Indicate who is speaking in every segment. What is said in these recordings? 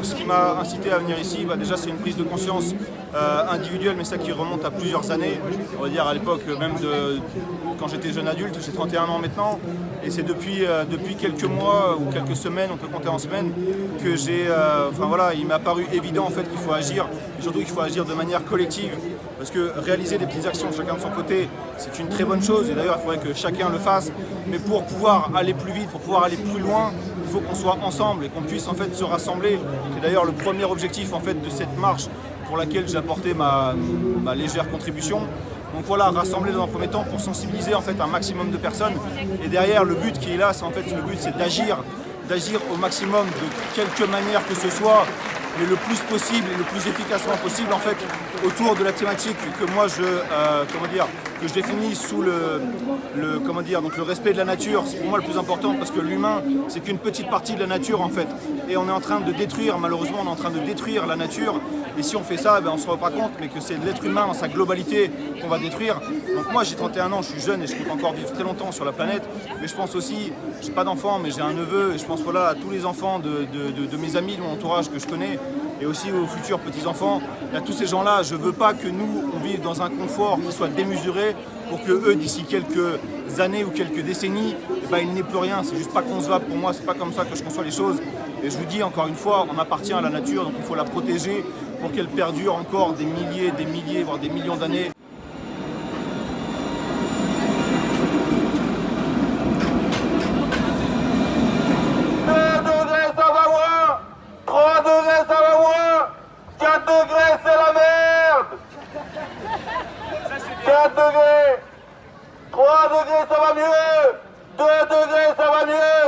Speaker 1: donc ce qui m'a incité à venir ici, déjà c'est une prise de conscience individuelle, mais ça qui remonte à plusieurs années, on va dire à l'époque même de quand j'étais jeune adulte, j'ai 31 ans maintenant, et c'est depuis quelques mois ou quelques semaines, on peut compter en semaines, que il m'a paru évident en fait qu'il faut agir, et surtout qu'il faut agir de manière collective, parce que réaliser des petites actions chacun de son côté, c'est une très bonne chose, et d'ailleurs il faudrait que chacun le fasse, mais pour pouvoir aller plus vite, pour pouvoir aller plus loin, il faut qu'on soit ensemble et qu'on puisse en fait se rassembler. C'est d'ailleurs le premier objectif en fait de cette marche pour laquelle j'ai apporté ma légère contribution. Donc voilà, rassembler dans un premier temps pour sensibiliser en fait un maximum de personnes. Et derrière, le but qui est là, c'est d'agir au maximum de quelque manière que ce soit, mais le plus possible et le plus efficacement possible en fait autour de la thématique que moi que je définis sous donc le respect de la nature. C'est pour moi le plus important parce que l'humain c'est qu'une petite partie de la nature en fait, et on est en train de détruire, malheureusement on est en train de détruire la nature, et si on fait ça on ne se rend pas compte, mais que c'est l'être humain dans sa globalité qu'on va détruire. Donc moi j'ai 31 ans, je suis jeune et je peux encore vivre très longtemps sur la planète, mais je pense aussi, j'ai pas d'enfant mais j'ai un neveu, et je pense à tous les enfants de mes amis, de mon entourage que je connais, et aussi aux futurs petits-enfants. Et à tous ces gens-là, je ne veux pas que nous, on vive dans un confort qui soit démesuré pour que eux, d'ici quelques années ou quelques décennies, il n'ait plus rien. C'est juste pas concevable pour moi, c'est pas comme ça que je conçois les choses. Et je vous dis encore une fois, on appartient à la nature, donc il faut la protéger pour qu'elle perdure encore des milliers, voire des millions d'années.
Speaker 2: Ça va mieux, 2 degrés ça va mieux,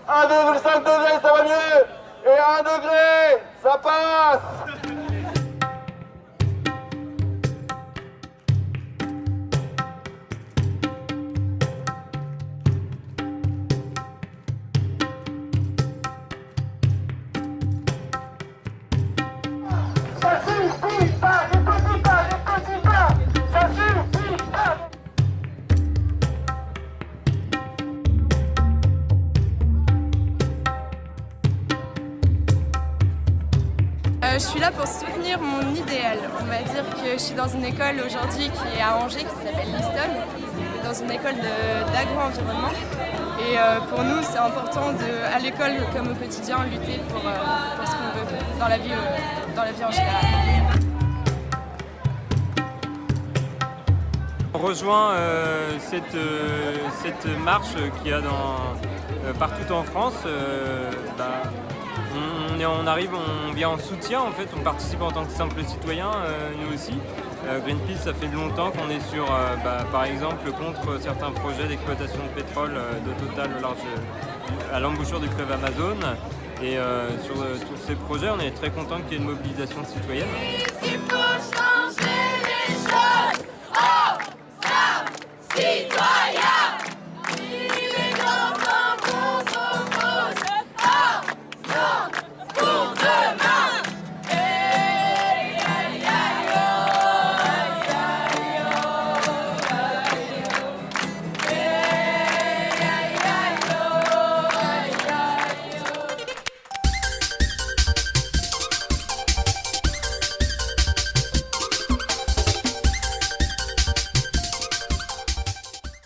Speaker 2: 1,5 degrés ça va mieux, et 1 degré ça passe. Ça suffit pas, les petits pas, ça suffit pas.
Speaker 3: Je suis là pour soutenir mon idéal. On va dire que je suis dans une école aujourd'hui qui est à Angers, qui s'appelle l'Easton, dans une école d'agro-environnement. Et pour nous, c'est important à l'école comme au quotidien, lutter pour ce qu'on veut dans la vie en général.
Speaker 4: On rejoint cette marche qu'il y a partout en France. On vient en soutien en fait, on participe en tant que simple citoyen, nous aussi. Greenpeace, ça fait longtemps qu'on est par exemple, contre certains projets d'exploitation de pétrole de Total à l'embouchure du fleuve Amazon. Et sur tous ces projets, on est très content qu'il y ait une mobilisation citoyenne.